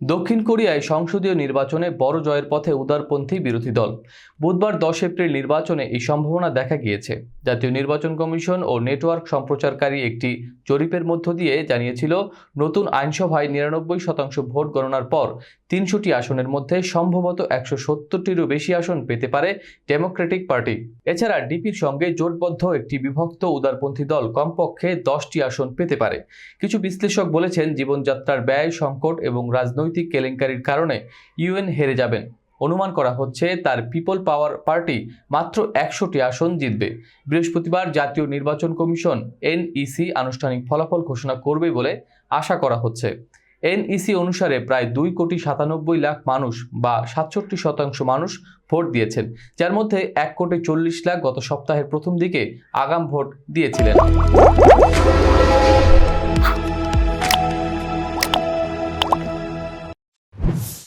দক্ষিণ কোরিয়ায় সংসদীয় নির্বাচনে বড় জয়ের পথে উদারপন্থী বিরোধী দল। বুধবার 10 এপ্রিল নির্বাচনে এই সম্ভাবনা দেখা গিয়েছে। জাতীয় নির্বাচন কমিশন ও নেটওয়ার্ক সম্প্রচারকারী একটি জরিপের মধ্য দিয়ে জানিয়েছিল, নতুন আইনসভায় 99% ভোট গণনার পর 300টি আসনের মধ্যে সম্ভবত 170টিরও বেশি আসন পেতে পারে ডেমোক্রেটিক পার্টি। এছাড়া ডিপির সঙ্গে জোটবদ্ধ একটি বিভক্ত উদারপন্থী দল কমপক্ষে 10টি আসন পেতে পারে। কিছু বিশ্লেষক বলেছেন, জীবনযাত্রার ব্যয়, সংকট এবং রাজনৈতিক কেলেঙ্কারির কারণে ইউএন হেরে যাবেন। অনুমান করা হচ্ছে তার পিপল পাওয়ার পার্টি মাত্র 100টি আসন জিতবে। বৃহস্পতিবার জাতীয় নির্বাচন কমিশন এনইসি আনুষ্ঠানিক ফলাফল ঘোষণা করবে বলে আশা করা হচ্ছে। এনইসি অনুসারে প্রায় 2,97,00,000 মানুষ বা 67% মানুষ ভোট দিয়েছেন, যার মধ্যে 1,40,00,000 গত সপ্তাহের প্রথম দিকে আগাম ভোট দিয়েছিলেন।